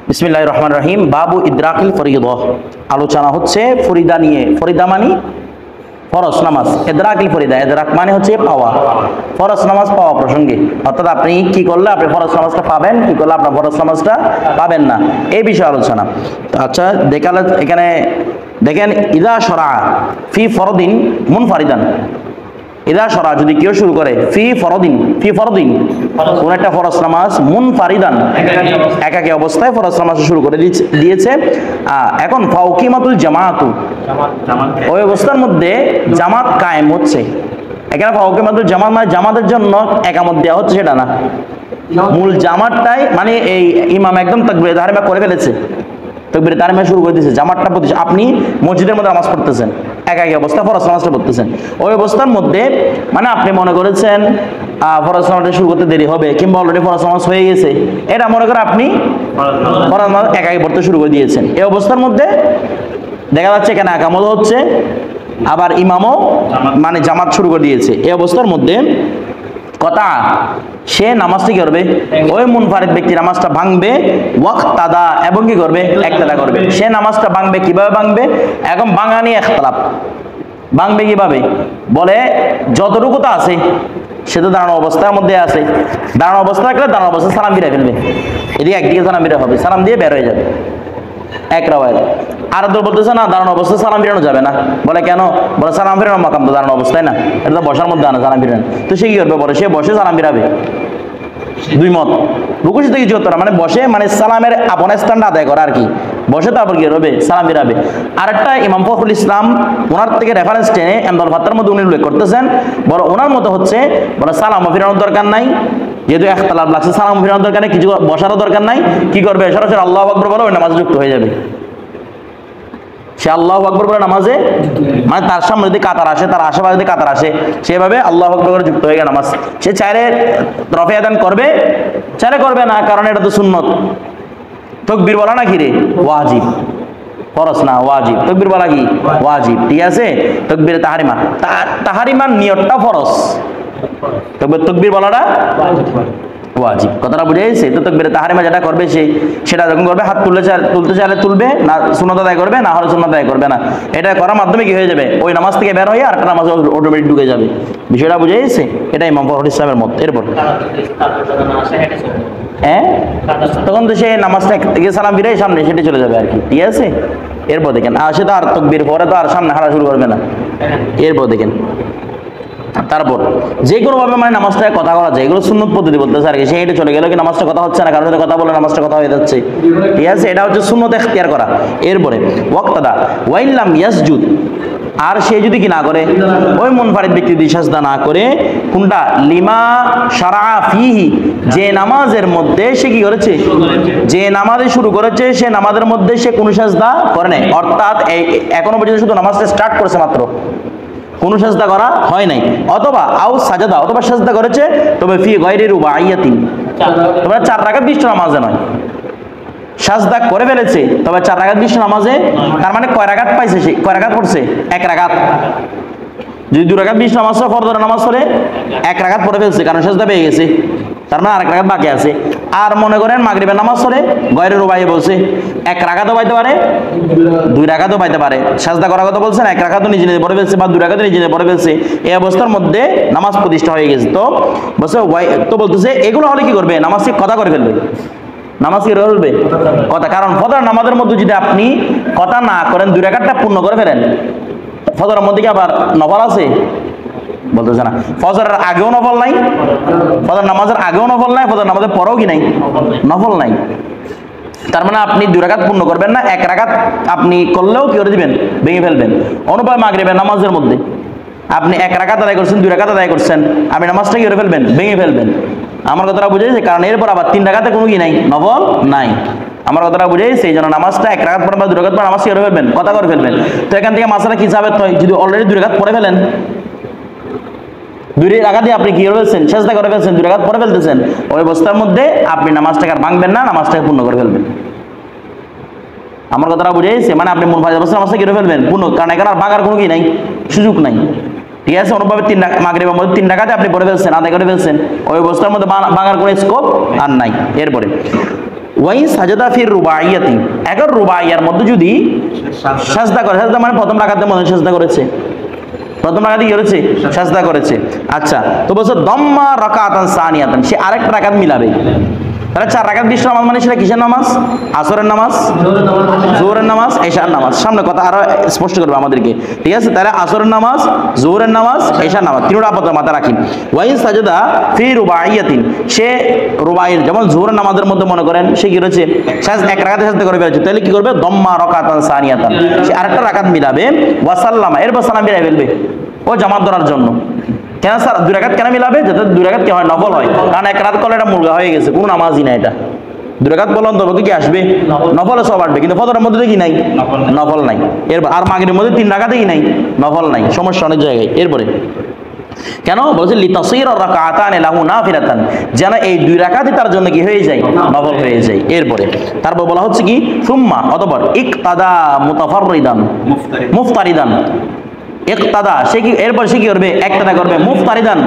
বিসমিল্লাহির রহমানির রহিম। বাবু ইদরাকিল ফরিদা, আলোচনা হচ্ছে ফরিদা নিয়ে। ফরিদা মানে ফরজ নামাজ। ইদরাকিল ফরিদা, ইদরাক মানে হচ্ছে পাওয়া, ফরজ নামাজ পাওয়া প্রসঙ্গে। অর্থাৎ আপনি কি করলে আপনি ফরজ নামাজটা পাবেন, কি করলে আপনার ফরজ নামাজটা পাবেন না, এই বিষয়ে আলোচনা। আচ্ছা দেখালে এখানে দেখেন, ইদা শরা ফি ফরদিন মুনফারিদান, ইদা শরা যদি কেউ শুরু করে ফি ফরদিন, ফি ফরদিন কোন একটা ফরজ নামাজ, মুনফারিদান একাকী অবস্থায় ফরজ নামাজ শুরু করে দিয়েছে। এখন ফাউকিমাতুল জামাআতু, ওই অবস্থার মধ্যে জামাত কায়েম হচ্ছে। এখানে ফাউকিমাতুল জামাত মানে জামাতের জন্য একামত দেওয়া হচ্ছে সেটা না, মূল জামাতটাই মানে এই ইমাম একদম তাকবীরে তাহরিমা করে ফেলেছে, তাকবীরে তাহরিমা শুরু করে দিয়েছে, জামাতটা পড়তেছে। আপনি মসজিদের মধ্যে নামাজ পড়তেছেন, একাকী অবস্থা ফরজ নামাজটা পড়তেছেন। ওই অবস্থার মধ্যে মানে আপনি মনে করেছেন ফরজ নামাজটা শুরু করতে দেরি হবে, কিংবা অলরেডি ফরজ নামাজ হয়ে গেছে, এটা মনে করে আপনি ফরজ নামাজ একাকী পড়তে শুরু করে দিয়েছেন। এই অবস্থার মধ্যে দেখা যাচ্ছে এখানে একামত হচ্ছে, আবার ইমামও মানে জামাত শুরু করে দিয়েছে। এই অবস্থার মধ্যে কথা সে নামাজটি কি করবে, ওই মুনফারিদ ব্যক্তি নামাজটা ভাঙবে, ওয়াক্তাদা এবং কি করবে, একতাদা করবে। সে নামাজটা ভাঙবে, কিভাবে ভাঙবে, এখন ভাঙা নিয়ে ইখতিলাফ। ভাঙবে কিভাবে বলে, যতটুকু তো আছে সে তো দাঁড়ানো অবস্থার মধ্যে আছে, দাঁড়ানো অবস্থা রাখলে দাঁড়ানো অবস্থা সালাম ফিরে ফেলবে, এদিকে একদিকে সালাম ফিরে হবে, সালাম দিয়ে বের হয়ে যাবে এক রাওয়ায়। আর তো বলতেছে না দাঁড়ানো অবস্থায় সালাম ফিরানো যাবে না, বলে কেন, বলে সালাম ফিরানো মাকাম তো দাঁড়ানো অবস্থায় না, এটা তো বসার মধ্যে আনা সালাম ফিরানো। তো সে কি করবে, বলে সে বসে সালাম ফিরাবে। দুই মত, রুকুশি থেকে কিছু মানে বসে মানে সালামের আপন স্থানটা আদায় করা আর কি, বসে তারপর কি করবে, সালাম ফিরাবে। আরেকটা ইমাম ফখরুল ইসলাম ওনার থেকে রেফারেন্স টেনে এমদাদুল ফাত্তার মধ্যে উনি উল্লেখ করতেছেন, বড় ওনার মতো হচ্ছে বলে সালামও ফিরানোর দরকার নাই, যেহেতু ইখতিলাফ লাগছে, সালাম ফিরানোর দরকার নেই, কিছু বসারও দরকার নাই, কি করবে, সরাসরি আল্লাহু আকবার বলে ওই নামাজে যুক্ত হয়ে যাবে। সে আল্লাহু আকবার বলে নামাজে মানে তার সামনে যদি কাতার আসে, তার আশেপাশে যদি কাতার আসে, সেভাবে আল্লাহু আকবার করে যুক্ত হয়ে গেল নামাজ। সে চাইলে রফে আদান করবে, চাইলে করবে না, কারণ এটা তো সুন্নত। তাকবীর বলা না কি রে, ওয়াজিব, ফরজ না ওয়াজিব। তাকবীর বলা কি ওয়াজিব, ঠিক আছে। তাকবীরে তাহরিমা, তাহরিমার নিয়তটা ফরজ, তবে তাকবীর বলাটা ওয়াজিব। কথাটা বুঝে গেছে? তো তাকবীরে তাহরিমা যেটা করবে সেটা যখন করবে, হাত তুলতে চাইলে তুলবে না, সুন্নাত আদায় করবে, না হলে সুন্নাত আদায় করবে না। এটা করার মাধ্যমে কি হয়ে যাবে, ওই নামাজ থেকে বের হয়ে আরেকটা নামাজে অটোমেটিক ঢুকে যাবে। বিষয়টা বুঝে গেছে? এটাই ইমাম ফখরুল ইসলামের মত। এরপর তখন তো সে নামাজটা থেকে সালাম ফিরে সামনে সেটা চলে যাবে আর কি, ঠিক আছে। এরপর দেখেন সে তো আর তাকবীর পরে তো আর সামনে হাঁটা শুরু করবে না। এরপর দেখেন, তারপর যে কোনো ভাবে মানে নামাজটায় কথা বলা যায়, এগুলো সুন্নত পদ্ধতি বলতেছে আর কি। সে এটা চলে গেল কি নামাজটা কথা হচ্ছে না, কারণ কথা বলে নামাজটা কথা হয়ে যাচ্ছে, ঠিক আছে। এটা হচ্ছে সুন্নত ইখতিয়ার করা। এরপরে ওয়াক্তাদা ওয়াইল্লাম ইয়াসজুদ, আর সে যদি কি না করে, ওই মুনফারিদ ব্যক্তি যদি সাজদা না করে, কোনটা, লিমা শারা ফিহি, যে নামাজের মধ্যে সে কি করেছে, যে নামাজে শুরু করেছে সে নামাজের মধ্যে সে কোনো সাজদা করে নাই, অর্থাৎ এখনো পর্যন্ত শুধু নামাজটা স্টার্ট করেছে মাত্র, কোনো সাজদা করা হয় নাই, অথবা আউ সাজাদা, অথবা সাজদা করেছে, তবে ফি গায়রি রুবাইয়াতিন, তবে 4 রাকাত বিশিষ্ট নামাজে নয়, সাজদা করে ফেলেছে তবে 4 রাকাত বিশিষ্ট নামাজে। তার মানে কয় রাকাত পাইছে সে, কয় রাকাত পড়ছে, 1 রাকাত। যদি 2 রাকাত বিশিষ্ট নামাজ ফরজ নামাজ পড়ে 1 রাকাত পড়ে ফেলছে, কারণ সাজদা পেয়ে গেছে, তার মানে 1 রাকাত বাকি আছে। আর মনে করেন মাগরিবের নামাজ পড়ে গায়রি রুবাইয়া বলছে, 1 রাকাতও পাইতে পারে, 2 রাকাতও পাইতে পারে। সাজদা করার কথা বলছেন, 1 রাকাতও নিজে নিজে পড়ে ফেলছে বা 2 রাকাতও নিজে নিজে পড়ে ফেলছে, এই অবস্থার মধ্যে নামাজ প্রতিষ্ঠা হয়ে গেছে। তো বলছে তো বলতেছে এগুলো হলে কি করবে, নামাজকে কথা করে ফেলবে, নামাজ কি বলবে কথা। কারণ ফজর নামাজের মধ্যে যদি আপনি কথা না করেন, 2 রাকাতটা পূর্ণ করে ফেলেন, ফজরের মধ্যে কি আবার নফল আছে, বলতেছে না। ফজরের আগেও নফল নাই, ফজর নামাজের আগেও নফল নাই, ফজর নামাজের পরেও কি নাই, নফল নাই। তার মানে আপনি 2 রাকাত পূর্ণ করবেন না, 1 রাকাত আপনি করলেও কি করে দিবেন, ভেঙে ফেলবেন। অনুপায় মাগরিবের নামাজের মধ্যে আপনি 1 রাকাত আদায় করছেন, 2 রাকাত আদায় করছেন, আপনি নামাজটা কি করে ফেলবেন, ভেঙে ফেলবেন। আমার কথাটা বুঝে গেছে? কারণ এরপর আবার 3 রাকাতে কোনো কি নাই, নফল নাই। আমার কথাটা বুঝে গেছে? এই জন্য নামাজটা 1 রাকাত পরে বা 2 রাকাত পরে নামাজ কি করে ফেলবেন, কথা করে ফেলবেন। তো এখান থেকে মাসালা কি সাবেত হয়, যদি অলরেডি 2 রাকাত পড়ে ফেলেন, 2 রাকাতে আপনি কি করে ফেলছেন, সাজদা করে ফেলছেন, 2 রাকাত পড়ে ফেলতেছেন, ওই অবস্থার মধ্যে আপনি নামাজটাকে আর ভাঙবেন না, নামাজটাকে পূর্ণ করে ফেলবেন। আমার কথাটা বুঝে গেছে? মানে আপনি মুনফারিদ অবস্থায় নামাজটা কি করে ফেলবেন, পূর্ণ, কারণ এখানে আর ভাঙার কোনো কি নাই, সুযোগ নাই, ঠিক আছে। অনুভাবে 3 মাগরিবের মধ্যে 3 রাকাতে আপনি পড়ে ফেলছেন, আদায় করে ফেলছেন, ওই অবস্থার মধ্যে ভাঙার কোনো স্কোপ আর নাই। এরপরে ওয়াই সাজাদা ফির রুবাইয়াতি, এখন রুবাইয়ার মধ্যে যদি সাজদা করে, সাজদা মানে প্রথম রাকাতের মধ্যে সাজদা করেছে, প্রথম রাকাতে কি করেছে? সাজদা করেছে। আচ্ছা, তো বলছে দম্মা রাকাতান সানিয়াতান, সে আরেকটা রাকাত মিলাবে। তাহলে 4 রাকাত বিশিষ্ট নামাজ মানে সেটা কিসের নামাজ? আসরের নামাজ, জোহরের নামাজ, এশার নামাজ। সামনে কথা আরো স্পষ্ট করবে আমাদেরকে, ঠিক আছে? তাহলে আসরের নামাজ, জোহরের নামাজ, এশার নামাজ, তিনটা আপাতত মাথায় রাখি। ওয়াই সাজাদা ফি রুবাইয়াতিন, সে রুবাইয়ের যেমন জোহরের নামাজের মধ্যে মনে করেন সে কি রয়েছে এক রাকাতে সাজদা করে ফেলেছে, তাহলে কি করবে? দম্মা রাকাতান সানিয়াতান, সে আরেকটা রাকাত মিলাবে। ওয়াসাল্লামা, এরপর সালাম মিলাই ফেলবে ও জামাত ধরার জন্য। কেন স্যার 2 রাকাত কেন মিলাবে? যাতে 2 রাকাত কি হয়? নফল হয়। কারণ 1 রাকাত করলে এটা মুলগা হয়ে গেছে, কোনো নামাজই না এটা। 2 রাকাত বললাম তবে কি আসবে? নফল সব আসবে, কিন্তু ফজরের মধ্যে কি নাই? নফল নাই। এরপর আর মাগরিবের মধ্যে 3 রাকাতেই নাই, নফল নাই, সমস্যা অনেক জায়গায়। এরপরে কেন বলছে? লিতাসির রাকাতান লাহু নাফিলাতান, যেন এই 2 রাকাতই তার জন্য কি হয়ে যায়? নফল হয়ে যায়। এরপরে তারপর বলা হচ্ছে কি সুম্মা, অতঃপর ইকতাদা মুতাফাররিদান মুফতারিদান, ইকতাদা, সে কি এরপর সে কি করবে? একতাদা করবে মুফতারিদান,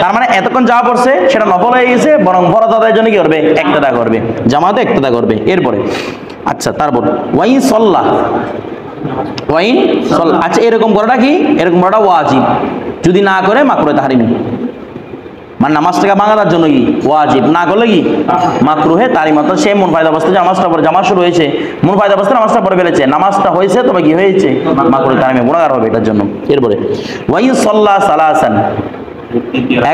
তার মানে এতক্ষণ যা পড়ছে সেটা নফল হয়ে গেছে, বরং ফরজ আদায়ের জন্য কি করবে? একতাদা করবে, জামাতে একতাদা করবে। এরপরে আচ্ছা, তারপর ওয়াইন সাল্লাহ, ওয়াইন সাল্লাহ, আচ্ছা এরকম করাটা কি? এরকম করাটা ওয়াজিব, যদি না করে মাকরুহে তাহরিমি, মানে নামাজটাকে ভাঙার জন্য কি ওয়াজিব, না করলে কি মাকরুহে তাহরিম। অর্থাৎ সে মুনফারিদ অবস্থায় নামাজটা পড়ে, জামাত শুরু হয়েছে, মুনফারিদ অবস্থায় নামাজটা পড়ে ফেলেছে, নামাজটা হয়েছে তবে কি হয়েছে? মাকরুহে তাহরিমে গুনাহগার হবে এটার জন্য। এরপরে ওয়াইন সাল্লাহ সালাসান,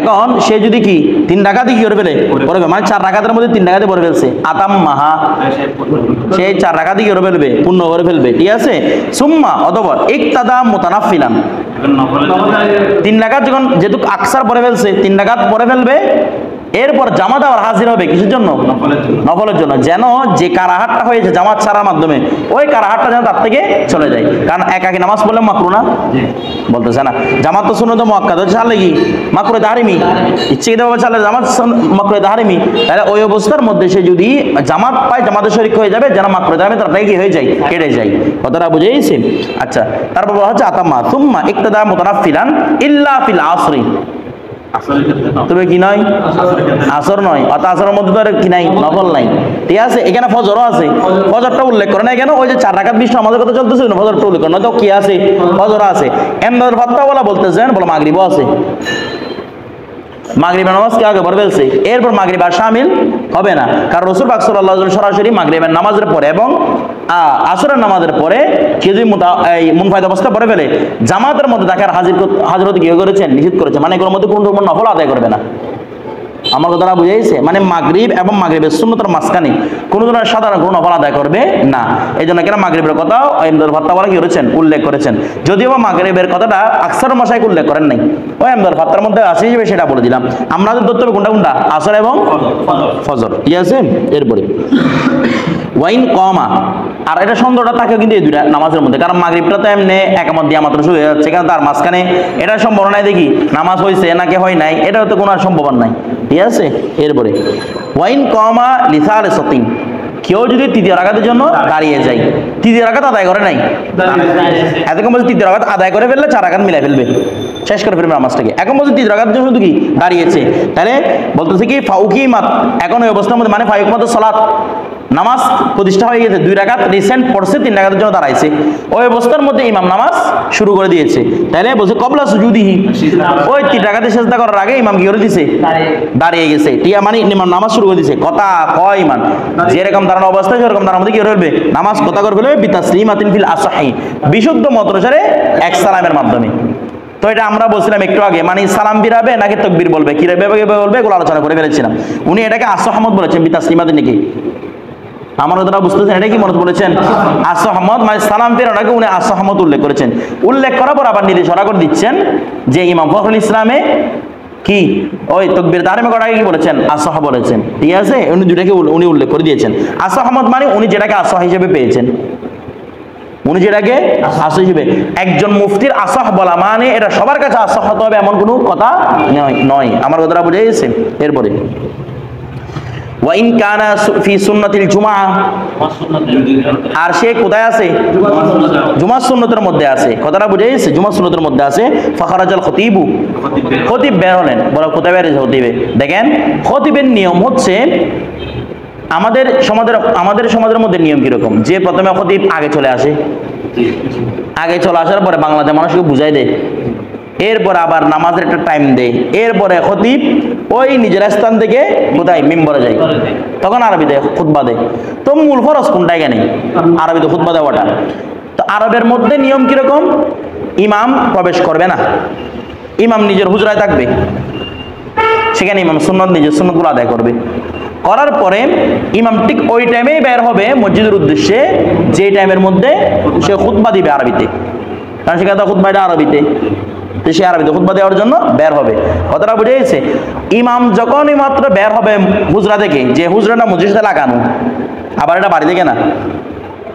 এখন সে যদি কি 3 রাকাতে কি করে ফেলে? পড়বে, মানে 4 রাকাতের মধ্যে 3 রাকাতে পড়ে ফেলছে, আতাম মাহা, সে 4 রাকাতে কি করে ফেলবে? পূর্ণ করে ফেলবে, ঠিক আছে? সুম্মা, অতঃপর ইকতাদা মুতানাফিলান, 3 রাকাত যখন যেহেতু আকসার পড়ে ফেলছে, 3 রাকাত পড়ে ফেলবে, এরপর জামাত আবার হাজির হবে কিসের জন্য? নফলের জন্য, যেন যে কারাহাতটা হয়েছে জামাত ছাড়ার মাধ্যমে ওই কারাহাতটা যেন তার থেকে চলে যায়। কারণ একাকি নামাজ পড়লে মাকরু না, বলতেছে না, জামাত তো সুন্নত মুআক্কাদ, ছাড়লে কি মাকরুহে তাহরিমি, ইচ্ছাকৃতভাবে ছাড়লে জামাত মাকরুহে তাহরিমি। তাহলে ওই অবস্থার মধ্যে সে যদি জামাত পায়, জামাতের শরীক হয়ে যাবে, যেন মাকরুহে তাহরিমি তার কি হয়ে যায়? কেটে যায়। কথাটা বুঝেইছেন? আচ্ছা, তারপর বলা হচ্ছে আতাম্মা সুম্মা ইকতাদা মুতানাফিলান ইল্লা ফিল আসরি, তবে কি নয়? আসর নয়, অর্থাৎ আসরের মধ্যে তো কি নাই? নফল নাই, ঠিক আছে? এখানে ফজরও আছে, ফজরটা উল্লেখ করে না কেন? ওই যে 4 রাকাত বিশিষ্ট আমাদের কথা চলতেছিল না, ফজরটা উল্লেখ করে না, তো কি আছে? ফজর আছে। এমদাদুল ফাত্তা বলা বলতেছেন, বলো মাগরিবও আছে, মাগরিবের নামাজ কে আগে পড়ে ফেলছে, এরপর মাগরিব আর শামিল হবে না। কারণ রাসূল পাক সাল্লাল্লাহু আলাইহি ওয়াসাল্লাম সরাসরি মাগরিবের নামাজের পরে এবং আসরের নামাজের পরে সে যদি মুনফারিদ অবস্থা পড়ে ফেলে, জামাতের মধ্যে তাকে আর হাজির হতে কি করেছেন? নিষেধ করেছেন, মানে এগুলোর মধ্যে কোনো রকম নফল আদায় করবে না। আমার কথাটা বুঝাইছে? মানে মাগরিব এবং মাগরিবের সুন্নতের মাঝখানে কোনো ধরনের সাধারণ কোনো নফল আদায় করবে না। এই জন্য কেন মাগরিবের কথাও ইমদাদুল ফাত্তাওয়ালা কি করেছেন? উল্লেখ করেছেন। যদিও বা মাগরিবের কথাটা আকসার মাশায়েখ উল্লেখ করেন নাই, ওই ইমদাদুল ফাত্তার মধ্যে আছে হিসেবে সেটা বলে দিলাম। আমাদের ধরতে হবে কোনটা কোনটা? আসর এবং ফজর, ঠিক আছে? এরপরে ওয়াইন কমা, আর এটা সন্দেহটা থাকে কিন্তু এই 2টা নামাজের মধ্যে, কারণ মাগরিবটা তো এমনি একামত দিয়া মাত্র শুরু হয়ে যাচ্ছে, কারণ তার মাঝখানে এটা সম্ভাবনা নাই দেখি নামাজ হয়েছে নাকি হয় নাই, এটা তো কোনো সম্ভাবনা নাই, ঠিক আছে? এরপরে ওয়াইন কমা লিসাল সতিন, কেউ যদি 3য় রাকাতের জন্য দাঁড়িয়ে যায়, 3য় রাকাত আদায় করে নাই, এতক্ষণ বলছে 3য় রাকাত আদায় করে ফেললে 4 রাকাত মিলাই ফেলবে, শেষ করে ফেলবে নামাজটাকে। এখন বলছে 3য় রাকাতের জন্য শুধু কি দাঁড়িয়েছে, তাহলে বলতেছে কি ফাউকিমাত, এখন ওই অবস্থার মধ্যে মানে ফাউকিমাত সালাত, নামাজ প্রতিষ্ঠা হয়ে গেছে, 2 রাকাত রিসেন্ট পড়ছে, 3 রাকাতের জন্য দাঁড়াইছে, ওই অবস্থার মধ্যে ইমাম নামাজ শুরু করে দিয়েছে, তাহলে বলছে কবলা সুজুদিহি, ওই 3 রাকাতে সিজদা করার আগে ইমাম কি করে দিয়েছে? দাঁড়িয়ে গেছে, ঠিক আছে? মানে ইমাম নামাজ শুরু করে দিয়েছে। কথা কয় ইমাম যেরকম দাঁড়ানো অবস্থায় সেরকম দাঁড়ানোর মধ্যে কি করে ফেলবে? নামাজ কথা করে ফেলবে বিতাসলিমাতিন ফিল আসহি, বিশুদ্ধ মত অনুসারে এক সালামের মাধ্যমে। তো এটা আমরা বলছিলাম একটু আগে, মানে সালাম ফিরাবে নাকি তাকবীর বলবে, কিভাবে বলবে এগুলো আলোচনা করে ফেলেছিলাম। উনি এটাকে আসহামত বলেছেন বিতাসলিমাতিন নাকি, আমার কথাটা বুঝতেছেন? এটা কি মনে বলেছেন? আসহামত মানে সালাম ফেরানোকে উনি আসহামত উল্লেখ করেছেন। উল্লেখ করার পর আবার নির্দেশনা করে দিচ্ছেন যে ইমাম ফখরুল ইসলামে কি ওই তাকবীর তাহরিমে করাকে কি বলেছেন? আসহ বলেছেন, ঠিক আছে? উনি দুটাকে উনি উল্লেখ করে দিয়েছেন। আসহামত মানে উনি যেটাকে আসহ হিসেবে পেয়েছেন, উনি যেটাকে আসহ হিসেবে, একজন মুফতির আসহ বলা মানে এটা সবার কাছে আসহ হতে হবে এমন কোনো কথা নয়। আমার কথাটা বুঝে গেছে? এরপরে ওয়াইন কানা ফি সুন্নাতিল জুমআ, আর সে কোথায় আছে? জুমার সুন্নতের মধ্যে আছে। কথাটা বুঝে গেছে? জুমার সুন্নতের মধ্যে আছে। ফাখারাজাল খতিবু, খতিব বের হলেন, বলো কোথায় বের হয়েছে খতিবে? দেখেন খতিবের নিয়ম হচ্ছে আমাদের সমাজের মধ্যে নিয়ম কিরকম, যে প্রথমে খতিব আগে চলে আসে, আগে চলে আসার পরে বাংলাদেশের মানুষকে বুঝাই দেয়, এরপর আবার নামাজের একটা টাইম দেয়, এরপরে খতিব ওই নিজের স্থান থেকে কোথায় মিম্বরে যায়, তখন আরবিতে খুতবা দেয়। তো মূল ফরজ কোনটা এখানে? আরবিতে খুতবা দেওয়াটা। তো আরবের মধ্যে নিয়ম কিরকম, ইমাম প্রবেশ করবে না, ইমাম নিজের হুজরায় থাকবে, সেখানে ইমাম সুন্নত নিজের সুন্নতগুলো আদায় করবে। করার পরে ইমাম ঠিক ওই টাইমেই বের হবে মসজিদের উদ্দেশ্যে, যে টাইমের মধ্যে সে খুতবা দিবে আরবিতে, কারণ সেখানে তো খুতবাটা আরবিতে, তো সে আরবিতে খুতবা দেওয়ার জন্য বের হবে। কথাটা বুঝে গেছে? ইমাম যখনই মাত্র বের হবে হুজরা থেকে, যে হুজরাটা মসজিদের সাথে লাগানো, আবার এটা বাড়ি থেকে না,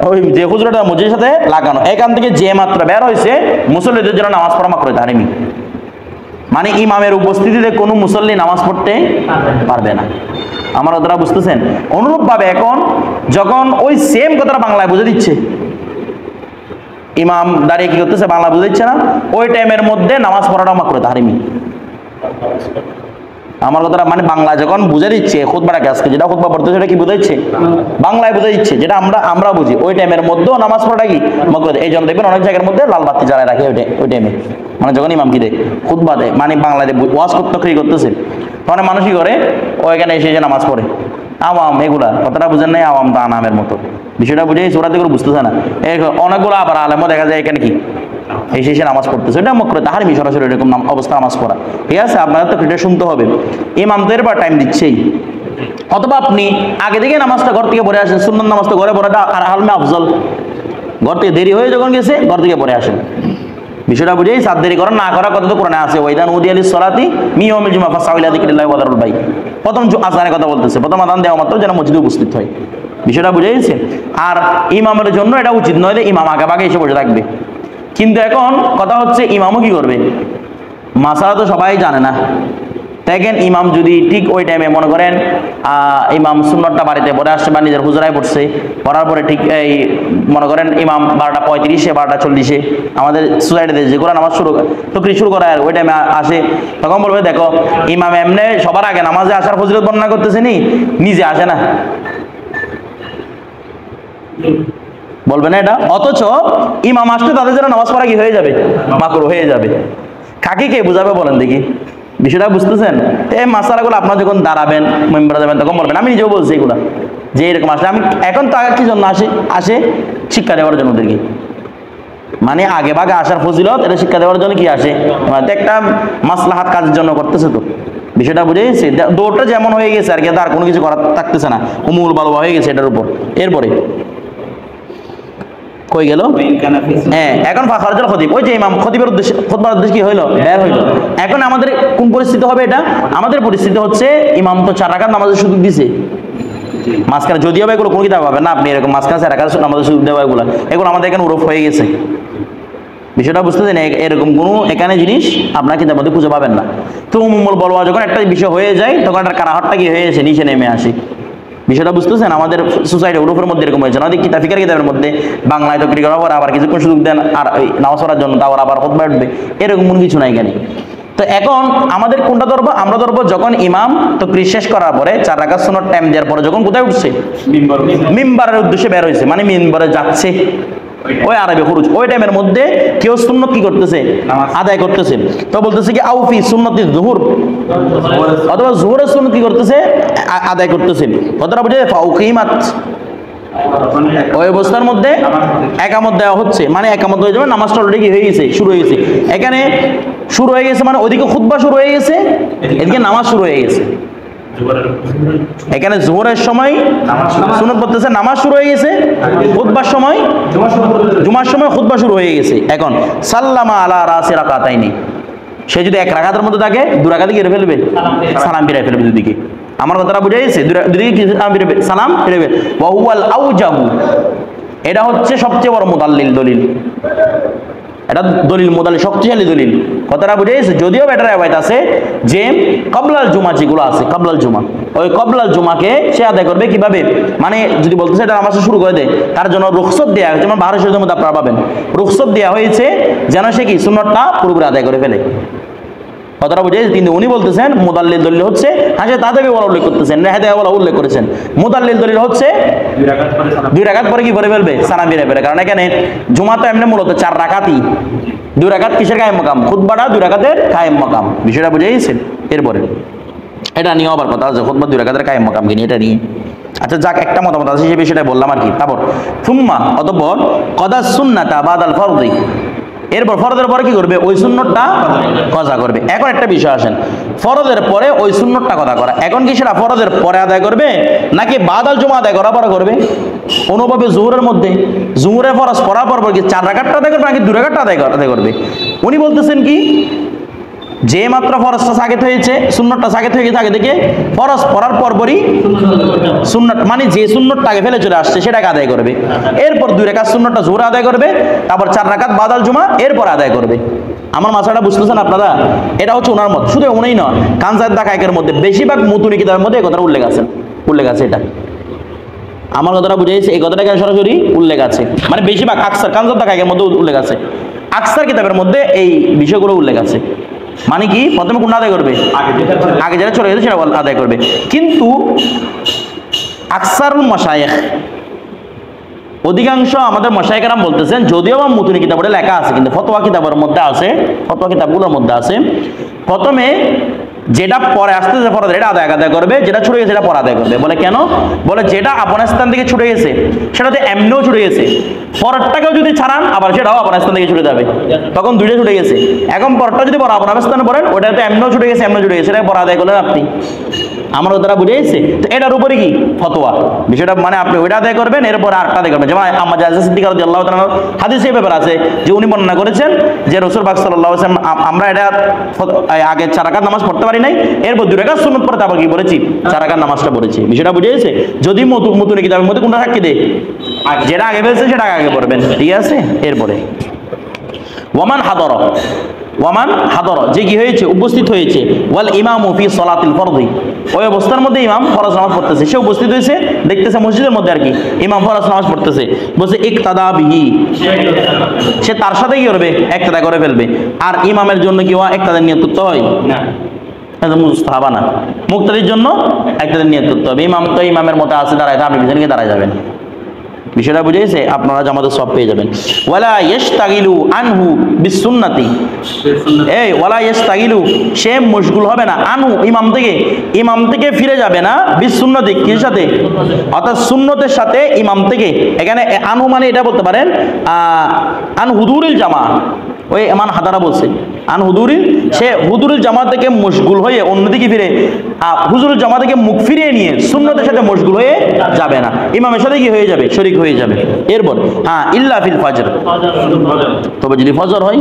ওই যে হুজরাটা মসজিদের সাথে লাগানো, এখান থেকে যে মাত্র বের হয়েছে মুসল্লিদের জন্য নামাজ পড়া মাত্র তাহারিমি, মানে ইমামের উপস্থিতিতে কোনো মুসল্লি নামাজ পড়তে পারবে না। আমার কথাটা বুঝতেছেন? অনুরূপভাবে এখন যখন ওই সেম কথাটা বাংলায় বুঝে দিচ্ছে, ইমাম দাঁড়িয়ে কি করতেছে, বাংলা বুঝে দিচ্ছে না, ওই টাইমের মধ্যে নামাজ পড়াটা মাত্র তাহারিমি। আমার কথাটা মানে বাংলা যখন বুঝে দিচ্ছে খুতবাটাকে, আজকে যেটা খুতবা পড়তে সেটা কি বুঝে দিচ্ছে, বাংলায় বুঝে দিচ্ছে, যেটা আমরা বুঝি, ওই টাইমের মধ্যেও নামাজ পড়াটা কি মাকরুহ। এই জন্য দেখবেন অনেক জায়গার মধ্যে লাল বাতি জ্বালায় রাখে ওই টাইমে, মানে যখন ইমাম কি দেয় খুতবা দেয়, মানে বাংলায় ওয়াজ করতে করতেছে, তখন মানুষ কি করে ওইখানে এসে নামাজ পড়ে। আওয়াম এগুলা কথাটা বুঝেন নাই, আওয়াম তো আনামের মতো বিষয়টা বুঝে ওরা তো বুঝতেছে না। অনেকগুলো আবার আলেমও দেখা যায় এখানে কি এসে নামাজ পড়তেছে, এটা মাকরুহ তাহরিমি, সরাসরি এরকম অবস্থা নামাজ পড়া। ঠিক আছে, আপনাদের তো এটা শুনতে হবে, ইমামদের বা টাইম দিচ্ছেই। অথবা আপনি আগে থেকে নামাজটা ঘর থেকে পড়ে আসেন, সুন্নত নামাজটা ঘরে পড়াটা আর হালমে আফজল, ঘর থেকে দেরি হয়ে যখন গেছে ঘর থেকে পড়ে আসেন। বিষয়টা বুঝেই সাত দেরি করা না করা কথা তো কোরআনে আছে, ওয়াইদান উদি আলিস সালাতি মিয়াউমিল জুমআ ফাসাউ ইলা যিকরিল্লাহি ওয়া যারুল বাই। প্রথম আযানের কথা বলতেছে, প্রথম আযান দেওয়া মাত্র যেন মসজিদে উপস্থিত হয়। বিষয়টা বুঝে গেছে? আর ইমামের জন্য এটা উচিত নয় যে ইমাম আগে ভাগে এসে বসে থাকবে। কিন্তু এখন কথা হচ্ছে ইমামও কি করবে, মাসালা তো সবাই জানে না। দেখেন ইমাম যদি ঠিক ওই টাইমে মনে করেন ইমাম সুন্নতটা বাড়িতে পড়ে আসছে বা নিজের হুজরায় পড়ছে, পড়ার পরে ঠিক এই মনে করেন ইমাম 12:35 12:40 আমাদের সোসাইটিতে যে কোরআন নামাজ শুরু করা ওই টাইমে আসে, তখন বলবে দেখো ইমাম এমনি সবার আগে নামাজে আসার ফজিলত বর্ণনা করতেছে, নিজে আসে না, বলবে না এটা। অথচ ইমাম আসলে তাদের জন্য নামাজ পড়া কি হয়ে যাবে, মাকরুহ হয়ে যাবে। কাকে কে বুঝাবে বলেন দেখি, বিষয়টা বুঝতেছেন? এই মাসালাগুলো আপনার যখন দাঁড়াবেন মেম্বারে যাবেন তখন বলবেন, আমি নিজেও বলছি এগুলা যে এরকম আসলে আমি এখন তো আগে কি জন্য আসে শিক্ষা দেওয়ার জন্য ওদেরকে, মানে আগে ভাগে আসার ফজিলত এটা শিক্ষা দেওয়ার জন্য কি আসে, একটা মাসলাহাত কাজের জন্য করতেছে। তো বিষয়টা বুঝে গেছে? দৌড়টা যেমন হয়ে গেছে আর কি, আর কোনো কিছু করার থাকতেছে না, মূল বালবা হয়ে গেছে এটার উপর। এরপরে কই গেল? হ্যাঁ, এখন ফাখরাজুল খতিব, ওই যে ইমাম খতিবের উদ্দেশ্যে খুতবার উদ্দেশ্যে কি হইলো, বের হইলো। এখন আমাদের কোন পরিস্থিতি হবে এটা? আমাদের পরিস্থিতি হচ্ছে ইমাম তো 4 রাকাত নামাজের সুযোগ দিছে মাঝখানে, যদিও বা এগুলো কোনো কিতাব পাবেন না আপনি, এরকম মাঝখানে 4 রাকাত নামাজের সুযোগ দেওয়া এগুলো আমাদের এখানে উরফ হয়ে গেছে। বিষয়টা বুঝতেছেন? এরকম কোনো এখানে জিনিস আপনার কিতাবের মধ্যে খুঁজে পাবেন না। তো উমুল বলওয়া যখন একটা বিষয় হয়ে যায় তখন একটা কারাহাতটা কি হয়ে গেছে, নিচে নেমে আসে। বিষয়টা বুঝতেছেন? আমাদের সোসাইটি উরুফের মধ্যে এরকম হয়েছে, আমাদের ফিকার কিতাবের মধ্যে বাংলায় তো করার পর আবার কিছুক্ষণ সুযোগ দেন আর নামাজ পড়ার জন্য, তারপর আবার খুতবা উঠবে, এরকম কোনো কিছু নাই এখানে। তো এখন আমাদের কোনটা ধরবো? আমরা ধরবো যখন ইমাম তো শেষ করার পরে 4 রাকাত সুন্নত টাইম দেওয়ার পরে যখন কোথায় উঠছে, মিম্বারের উদ্দেশ্যে বের হয়েছে, মানে মিম্বারে যাচ্ছে, ওই আরবি খুরুজ, ওই টাইমের মধ্যে কেউ সুন্নত কি করতেছে, আদায় করতেছে। তো বলতেছে কি আউফি সুন্নতি যুহুর, অথবা যুহুরের সুন্নত কি করতেছে, আদায় করতেছে। কথাটা বুঝে? ফাউকিমাত, ওই অবস্থার মধ্যে একামত দেওয়া হচ্ছে, মানে একামত হয়ে যাবে, নামাজটা অলরেডি কি হয়ে গেছে, শুরু হয়ে গেছে। এখানে শুরু হয়ে গেছে মানে ওইদিকে খুতবা শুরু হয়ে গেছে, এদিকে নামাজ শুরু হয়ে গেছে। এখানে জোহরের সময় সুন্নত পড়তেছে, নামাজ শুরু হয়ে গেছে, খুতবার সময় জুমার সময় খুতবা শুরু হয়ে গেছে। এখন সাল্লামা আলা রাসি রাকাতাইনি, সে যদি 1 রাকাতের মধ্যে থাকে 2 রাকাতে কি ফেলবে, সালাম ফিরে ফেলবে দুদিকে। আমার কথাটা বুঝে গেছে? দুদিকে কি সালাম ফিরে ফেলবে। ওয়া হুয়াল আউজাহু, এটা হচ্ছে সবচেয়ে বড় মুদাল্লিল দলিল, এটা দলিল মোদালিল শক্তিশালী দলিল। কথাটা বুঝে গেছে? যদিও বেটার রেওয়ায়েত আছে যে কবলাল জুমা যেগুলো আছে, কবলাল জুমা, ওই কবলাল জুমাকে সে আদায় করবে কিভাবে, মানে যদি বলতেছে এটা নামাজ শুরু করে দেয়, তার জন্য রুখসত দেওয়া হয়েছে, যেমন বাহারের শরীরের মধ্যে আপনারা পাবেন রুখসত দেওয়া হয়েছে যেন সে কি সুন্নতটা পুরোপুরি আদায় করে ফেলে। কথাটা বুঝে, কিন্তু উনি বলতেছেন মুদাল্লিল দলিল হচ্ছে হাসে তাদেরকে বলা উল্লেখ করতেছেন, রেহাতে বলা উল্লেখ করেছেন। মুদাল্লিল দলিল হচ্ছে 2 রাকাত পরে কি করে ফেলবে, সালাম ফিরে ফেলে। কারণ এখানে জুমা তো এমনি মূলত 4 রাকাতই, 2 রাকাত কিসের কায়েম মাকাম, খুতবাটা 2 রাকাতের কায়েম মাকাম, বিষয়টা বুঝে গেছেন। এরপরে এটা নিয়ে আবার কথা আছে, খুতবা 2 রাকাতের কায়েম মাকাম কিনি, এটা নিয়ে আচ্ছা যাক, একটা মতামত আছে সেই বিষয়টা বললাম আর কি। তারপর সুম্মা অতঃপর কদা সুন্নাতা বাদাল ফরদি, এরপর ফরজের পরে কি করবে, ওই সুন্নতটা কজা করবে। এখন একটা বিষয় আসেন, ফরজের পরে ওই সুন্নতটা কজা করা, এখন কি সেটা ফরজের পরে আদায় করবে নাকি বাদাল জুমা আদায় করার পরে করবে? অনুভাবে জোহরের মধ্যে জোহরের ফরজ পড়ার পর কি 4 রাকাতটা আদায় করবে নাকি 2 রাকাতটা আদায় করবে? উনি বলতেছেন কি, যে মাত্র ফরজটা সাকেত হয়েছে, সুন্নতটা সাকেত হয়ে গেছে আগে থেকে, ফরজ পড়ার পরপরই সুন্নত মানে যে সুন্নতটা আগে ফেলে চলে আসছে সেটাকে আদায় করবে। এরপর 2 রাকাত সুন্নতটা জোহরে আদায় করবে, তারপর 4 রাকাত বাদাল জুমা এরপর আদায় করবে। আমার মাসাটা বুঝতেছেন আপনারা? এটা হচ্ছে ওনার মত, শুধু উনিই নয়, কানজাদ দাকায়েকের মধ্যে বেশিরভাগ মুতুনি কিতাবের মধ্যে এই কথাটা উল্লেখ আছে। এটা আমার কথাটা বুঝাইছে, এই কথাটা কেন সরাসরি উল্লেখ আছে, মানে বেশিরভাগ আকসার কানজাদ দাকায়েকের মধ্যে উল্লেখ আছে, আকসার কিতাবের মধ্যে এই বিষয়গুলো উল্লেখ আছে। মানে কি, প্রথমে কোনটা আদায় করবে, আগে যেটা চলে গেছে সেটা আদায় করবে। কিন্তু আকসারুল মাশায়েখ, অধিকাংশ আমাদের মাশায়েখরাম বলতেছেন, যদিও বা মুতুনি কিতাবে লেখা আছে, কিন্তু ফতোয়া কিতাবের মধ্যে আছে, ফতোয়া কিতাবগুলোর মধ্যে আছে, প্রথমে যেটা পরে আসতেছে ফরজ এটা আদায় করবে, যেটা ছুটে গেছে সেটা পরে আদায় করবে। বলে কেন? বলে যেটা আপনার স্থান থেকে ছুটে গেছে সেটাতে এমনিও ছুটে গেছে, পরেরটাকেও যদি ছাড়ান আবার সেটাও আপনার স্থান থেকে ছুটে যাবে, তখন 2টা ছুটে গেছে। এখন পরটা যদি পরে আপনার স্থানে পড়েন, ওটাতে এমনিও ছুটে গেছে সেটা পরে আদায় করলেন আপনি। আমার দ্বারা বুঝে গেছে? তো এটার উপরে কি ফতোয়া বিষয়টা, মানে আপনি ওইটা আদায় করবেন, এরপরে আরেকটা আদায় করবেন। যেমন আম্মা জায়েজা সিদ্দিকা রাদিয়াল্লাহু তাআলা হাদিসে এই ব্যাপার আছে যে উনি বর্ণনা করেছেন যে রাসূল পাক সাল্লাল্লাহু আলাইহি ওয়াসাল্লাম, আমরা এটা আগে 4 রাকাত নামাজ পড়তে পারি নাই, এরপর 2 রাকাত সুন্নাত পড়ে তারপর কি পড়েছি, 4 রাকাত নামাজটা পড়েছি। বিষয়টা বুঝে গেছে? যদি মুতুনি কিতাবের মধ্যে কোনটা সাক্ষী দেয়, যেটা আগে ফেলছে সেটা আগে পড়বেন, ঠিক আছে? এরপরে ওয়ামান হাদর, যে কি হয়েছে, উপস্থিত হয়েছে, ওয়াল ইমামু ফি সালাতিল ফরদি, ওই অবস্থার মধ্যে ইমাম ফরজ নামাজ পড়তেছে, সে উপস্থিত হয়েছে, দেখতেছে মসজিদের মধ্যে আর কি ইমাম ফরজ নামাজ পড়তেছে, বলছে ইকতাদা বিহি, সে তার সাথে কি করবে, ইকতাদা করে ফেলবে। আর ইমামের জন্য কি ইকতাদার নিয়ত করতে হয় না, মুস্তাহাবা না, মুক্তাদির জন্য ইকতাদার নিয়ত করতে হবে। ইমাম তো ইমামের মতো আছে দাঁড়ায়, আপনি পিছনে গিয়ে দাঁড়ায় যাবেন। বিষয়টা বুঝেছে? আপনারা জামাতের সব পেয়ে যাবেন। ওয়ালা ইস্তাগিলু আনহু বিসুন্নতি, এই ওয়ালা ইস্তাগিলু, সে মশগুল হবে না, আনহু ইমাম থেকে ফিরে যাবে না, বিসুন্নতি কির সাথে, অর্থাৎ সুন্নতের সাথে ইমাম থেকে। এখানে আনহু মানে এটা বলতে পারেন আন হুদুরিল জামা, ওই এমান হাদারা বলছে আন হুদুরিল, সে হুদুরুল জামা থেকে মশগুল হয়ে অন্যদিকে ফিরে, হুজুরুল জামা থেকে মুখ ফিরিয়ে নিয়ে সুন্নতের সাথে মশগুল হয়ে যাবে না, ইমামের সাথে কি হয়ে যাবে, শরীক হয়ে যাবে। এরপর ইল্লা ফিল ফজর, তবে যদি ফজর হয়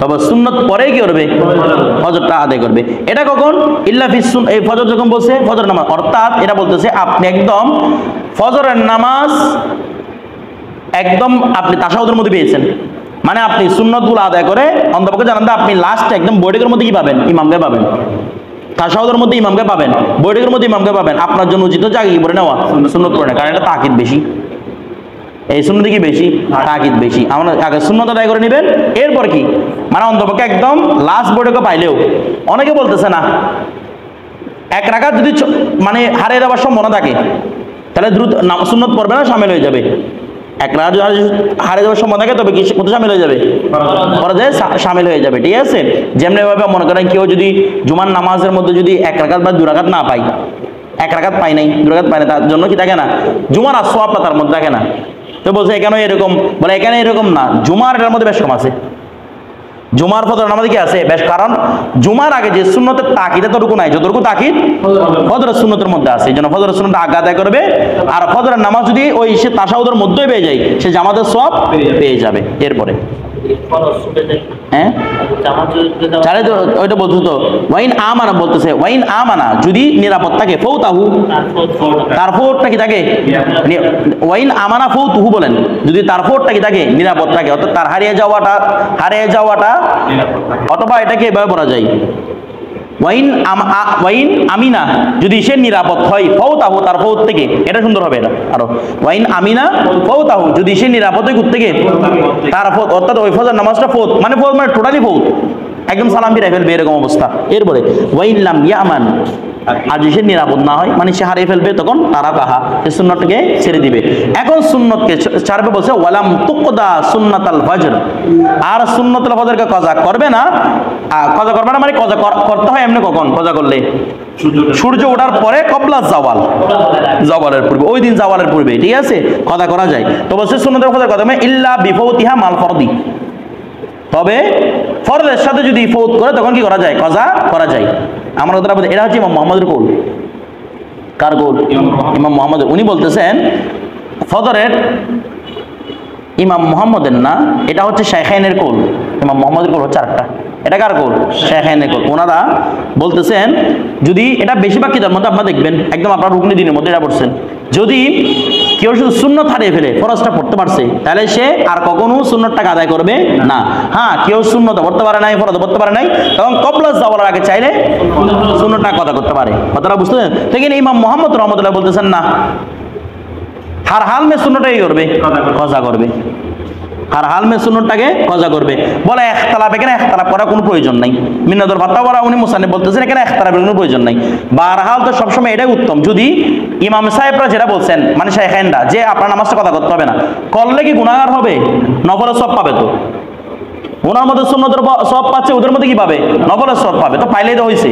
তবে সুন্নত পরে কি করবে, ফজরটা আদায় করবে। এটা কখন, ইল্লা ফিস সুন, এই ফজর যখন বলছে ফজর নামাজ, অর্থাৎ এটা বলতেছে আপনি একদম ফজরের নামাজ একদম আপনি তাশাহুদের মধ্যে পেয়েছেন, মানে আপনি সুন্নতগুলো আদায় করে অন্তপক্ষে জানান আপনি লাস্ট একদম বৈঠকের মধ্যে কি পাবেন, ইমামকে পাবেন, তাশাহুদের মধ্যে ইমামকে পাবেন, বৈঠকের মধ্যে ইমামকে পাবেন। আপনার জন্য উচিত হচ্ছে আগে কি পড়ে নেওয়া, সুন্নত পড়ে নেওয়া, কারণ এটা তাকিদ বেশি, এই সুন্নতি কি বেশি, তাকিদ বেশি। আমরা আগে সুন্নত আদায় করে নেবেন, এরপর কি মানে অন্তপক্ষে একদম লাস্ট বৈঠকে পাইলেও, অনেকে বলতেছে না 1 রাকাত যদি মানে হারিয়ে যাওয়ার সম্ভাবনা থাকে তাহলে দ্রুত সুন্নত পড়বে না, শামিল হয়ে যাবে। 1 রাকাত হারিয়ে যাওয়ার সম্ভাবনা থাকে তবে কি কোথায় শামিল হয়ে যাবে, ফরজে শামিল হয়ে যাবে, ঠিক আছে? যেমনি ভাবে মনে করেন কেউ যদি জুমার নামাজের মধ্যে যদি 1 রাকাত বা 2 রাকাত না পাই, 1 রাকাত পাই নাই, 2 রাকাত পাই না, তার জন্য কি থাকে না, জুমার আর সওয়াবটা তার মধ্যে থাকে না। তো বলছে এখানে এরকম, বলে এখানে এরকম না, জুমার এটার মধ্যে বেশ কম আছে, জুমার ফজর নামাজে কি আছে বেশ, কারণ জুমার আগে যে সুন্নতের তাকিদ এতটুকু নাই, যতটুকু তাকিদ ফজরের সুন্নতের মধ্যে আছে, এই জন্য ফজরের সুন্নত আগে আদায় করবে। আর ফজরের নামাজ যদি ওই সে তাশাহুদের মধ্যেই পেয়ে যায়, সে জামাতের সওয়াব পেয়ে যাবে। এরপরে হ্যাঁ ওইটা বলতো তো, ওয়াইন আমানা বলতেছে, ওয়াইন আমানা যদি নিরাপদ থাকে, ফৌতাহু তার ফৌটটা কি থাকে, ওয়াইন আমানা ফৌতুহু বলেন, যদি তার ফৌটটা কি থাকে, নিরাপদ থাকে, অর্থাৎ তার হারিয়ে যাওয়াটা অথবা এটাকে এভাবে বলা যায় ওয়াইন আমিনা, যদি সে নিরাপদ হয়, ফৌতাহু তার ফৌত থেকে, এটা সুন্দর হবে এটা আরো, ওয়াইন আমিনা ফৌতাহু, যদি সে নিরাপদ হয় থেকে তার ফৌত, অর্থাৎ ওই ফজর নামাজটা ফৌত মানে টোটালি ফৌত, একদম সালাম ফিরাই ফেলবে এরকম অবস্থা। এরপরে ওয়াইল্লাম ইয়ামান, আর যদি সে নিরাপদ না হয় মানে সে হারিয়ে ফেলবে তখন তারা কাহা সে সুন্নতকে ছেড়ে দিবে। এখন সুন্নতকে ছাড়বে বলছে ওয়ালাম তুকদা সুন্নাতাল ফজর, আর সুন্নাতুল ফজরকে কজা করবে না। কজা করবে না মানে কজা করতে হয় এমনি কখন কজা করলে সূর্য ওঠার পরে কবলা জাওয়াল, জাওয়ালের পূর্বে, ওই দিন জাওয়ালের পূর্বে, ঠিক আছে কজা করা যায়। তো বলছে সুন্নাতুল ফজর কথা মানে ইল্লা বিফাউতিহা মাল ফরদি, তবে ফরজের সাথে যদি ফৌত করে তখন কি করা যায় কজা করা যায়। আমার কথাটা বলতে এটা হচ্ছে ইমাম মুহাম্মদের কৌল। কার কৌল? ইমাম মুহাম্মদের। উনি বলতেছেন ফজরের ইমাম মুহাম্মদের না, এটা হচ্ছে শাইখাইনের কৌল। ইমাম মুহাম্মদের কৌল হচ্ছে আরেকটা, এটা কার কৌল? শাইখাইনের কৌল। ওনারা বলতেছেন যদি এটা বেশিরভাগ কিতাবের মধ্যে আপনারা দেখবেন একদম আপনার রুকনি দিনের মধ্যে এটা পড়ছেন, যদি কেউ শুধু সুন্নত হারিয়ে ফেলে ফরজটা পড়তে পারছে তাহলে সে আর কখনো সুন্নতটাকে আদায় করবে না। হ্যাঁ কেউ সুন্নত পড়তে পারে নাই, ফরজ পড়তে পারে নাই, তখন কবলা যাওয়ার আগে চাইলে সুন্নতটা কথা করতে পারে। কথাটা বুঝতেছেন? তো এখানে ইমাম মুহাম্মদ রহমতুল্লাহ বলতেছেন না, হার হাল মে সুন্নতটাই করবে, কজা করবে, হার হাল মে সুন্নতটাকে কজা করবে। বলে ইখতিলাফ, এখানে ইখতিলাফ করার কোনো প্রয়োজন নাই। মিন্নাতুল ফাতাওয়া উনি মুসান্নিফ বলতেছেন এখানে ইখতিলাফের কোনো প্রয়োজন নাই। বারহাল তো সবসময় এটাই উত্তম, যদি ইমাম সাহেবরা যেটা বলছেন মানে শাইখাইনরা যে আপনার নামাজটা কথা করতে হবে না, করলে কি গুনাহগার হবে? নফলের সব পাবে। তো ওনার মধ্যে সুন্নতের সব পাচ্ছে, ওদের মধ্যে কি পাবে? নফলের সব পাবে। তো পাইলেই তো হয়েছে,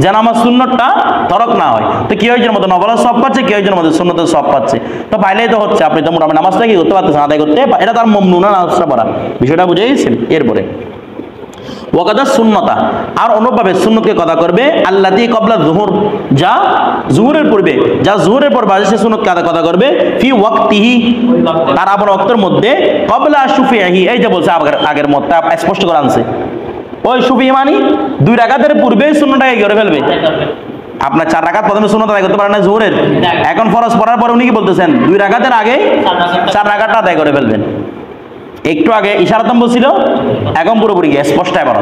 যেন আমার সুন্নতটা তরক না হয়। তো কেউ একজনের মধ্যে নফলের সব পাচ্ছে, কেউ একজনের মধ্যে সুন্নতের সব পাচ্ছে, তো পাইলেই তো হচ্ছে। আপনি তো মোটামুটি নামাজটা কি করতে পারতেছেন, আদায় করতে, এটা তার মমনুনা নামাজটা পড়া, বিষয়টা বুঝে গেছেন? এরপরে ওয়াকাদা সুন্নতা, আর অনুভাবে সুন্নতকে কথা করবে আল্লাতি কবলা জুহুর, যা জুহুরের পূর্বে, যা জুহুরের পর বাজে সে সুন্নতকে কথা করবে ফি ওয়াক্তিহি, তার আবার ওয়াক্তের মধ্যে কবলা শুফিহি, এই যে বলছে আগের মতটা স্পষ্ট করে আনছে। ওই সুফি মানি 2 রাকাতের পূর্বেই সুন্নতটাকে করে ফেলবে। আপনার 4 রাকাত প্রথমে সুন্নত আদায় করতে পারেন না জোহরের, এখন ফরজ পড়ার পরে উনি কি বলতেছেন 2 রাকাতের আগে 4 রাকাতটা আদায় করে ফেলবেন। একটু আগে ইশারাতম বলছিল, এখন পুরোপুরি গিয়ে স্পষ্ট এবার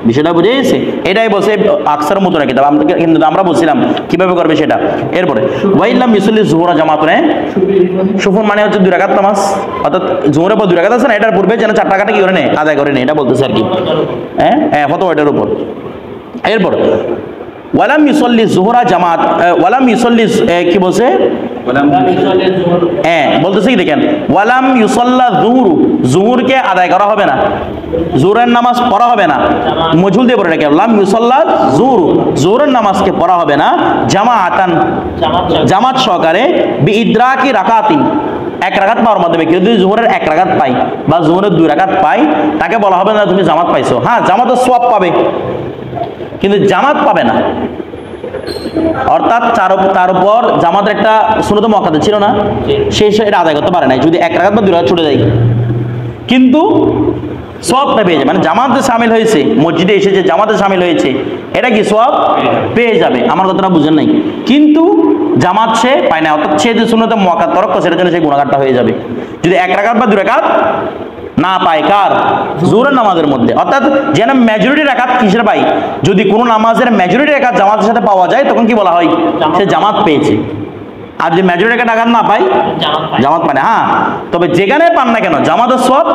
বিষয়টা বুঝে গেছে। এটাই বলছে আকসার মতো না কিতাব, কিন্তু আমরা বলছিলাম কিভাবে করবে সেটা। এরপরে ওয়াইল্লাম ইউসল্লি জুহরা জামাতুনে, সুফুন মানে হচ্ছে 2 রাকাত নামাজ, অর্থাৎ জোহরের পর 2 রাকাত আছে না, এটার পূর্বে যেন 4 রাকাতটা কি করে নেয় আদায় করে নেয়, এটা বলতেছে আর কি। হ্যাঁ ফতো এটার উপর। এরপর ওয়ালাম ইউসল্লি জুহরা জামাত, ওয়ালাম ইউসল্লি কি বলছে? হ্যাঁ বলতেছে কি দেখেন, ওয়ালাম ইউসাল্লা জুহুরু, জুহুরকে আদায় করা হবে না, জোহরের নামাজ পড়া হবে না, মজহুল দিয়ে পড়ে রাখে ওয়ালাম ইউসাল্লা জুহুরু, জোহরের নামাজকে পড়া হবে না জামাআতান, জামাত সহকারে বি ইদরাকি রাকাতিন, 1 রাকাত পাওয়ার মাধ্যমে। কেউ যদি জোহরের 1 রাকাত পাই বা জোহরের 2 রাকাত পাই, তাকে বলা হবে না তুমি জামাত পাইছো। হ্যাঁ জামাতের সওয়াব পাবে কিন্তু জামাত পাবে না। অর্থাৎ তার উপর জামাতের একটা সুন্নত মুআক্কাদা ছিল না, সেই এটা আদায় করতে পারে নাই, যদি 1 রাকাত বা 2 রাকাত ছুটে যায় কিন্তু সওয়াবটা পেয়ে যাবে। মানে জামাতে শামিল হয়েছে, মসজিদে এসে যে জামাতে শামিল হয়েছে, এটা কি সওয়াব পেয়ে যাবে। আমার কথাটা বুঝেন নাই? কিন্তু জামাত সে পায় না, অর্থাৎ সে যে সুন্নত মুআক্কাদা তরক করে সেটার জন্য সেই গুনাহগারটা হয়ে যাবে যদি 1 রাকাত বা 2 রাকাত না পায়। কার? জোহরের নামাজের মধ্যে। অর্থাৎ যেন মেজরিটি রাকাত কিসের পাই, যদি কোনো নামাজের মেজরিটি রাকাত জামাতের সাথে পাওয়া যায় তখন কি বলা হয় সে জামাত পেয়েছে। আর যে মেজরিটি রাকাত না পাই জামাত পায় না। হ্যাঁ তবে যেখানে পান না কেন জামাতের সওয়াব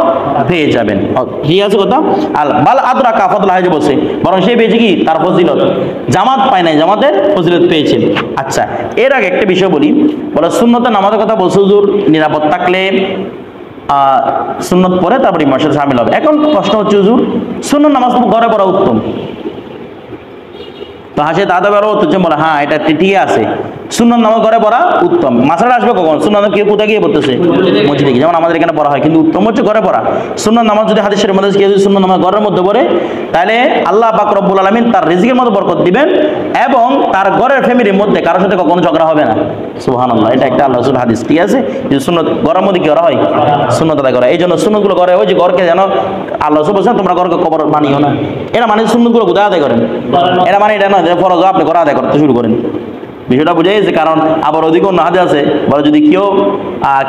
পেয়ে যাবেন, ঠিক আছে কথা। আল বাল আদরাকা ফাদলা হয় যে বলছে, বরং সে পেয়েছে কি তার ফজিলত, জামাত পায় নাই জামাতের ফজিলত পেয়েছে। আচ্ছা এর আগে একটা বিষয় বলি, বলে সুন্নতের নামাজের কথা বলছে হুজুর নিরাপদ থাকলে সুন্নত পরে তারপরে ইমামের সাথে শামিল হবে। এখন প্রশ্ন হচ্ছে হুজুর সুন্নত নামাজ তো ঘরে পড়া উত্তম, তো হাসে দাদা বেরো হচ্ছে বলে হ্যাঁ এটা ঠিকই আছে, সুন্নত নামাজ ঘরে পড়া উত্তম। মাসালা আসবে কখন? সুন্নত কেউ কোথায় গিয়ে পড়তেছে? মসজিদে গিয়ে, যেমন আমাদের এখানে পড়া হয়, কিন্তু উত্তম হচ্ছে ঘরে পড়া। সুন্নত নামাজ যদি হাদিসের মধ্যে কেউ যদি সুন্নত নামাজ ঘরের মধ্যে পড়ে তাহলে আল্লাহ পাক রব্বুল আলামিন তার রিজিকের মধ্যে বরকত দিবেন এবং তার ঘরের ফ্যামিলির মধ্যে কারোর সাথে কখনো ঝগড়া হবে না। সুবহানাল্লাহ, এটা একটা আল্লাহ রাসূল হাদিস, ঠিক আছে? যে সুন্নত ঘরের মধ্যে কি করা হয়? সুন্নত আদায় করা। এই জন্য সুন্নতগুলো করে ওই যে ঘরকে যেন আল্লাহ রাসূল বলেছেন তোমরা ঘরকে কবর বানিও না, এটা মানে সুন্নতগুলো কোথায় আদায় করেন, এটা মানে এটা না যে ফরজ আপনি ঘরে আদায় করতে শুরু করেন। বিষয়টা বুঝে গেছে? কারণ আবার ওদিকে অন্য হাতে আছে বলে যদি কেউ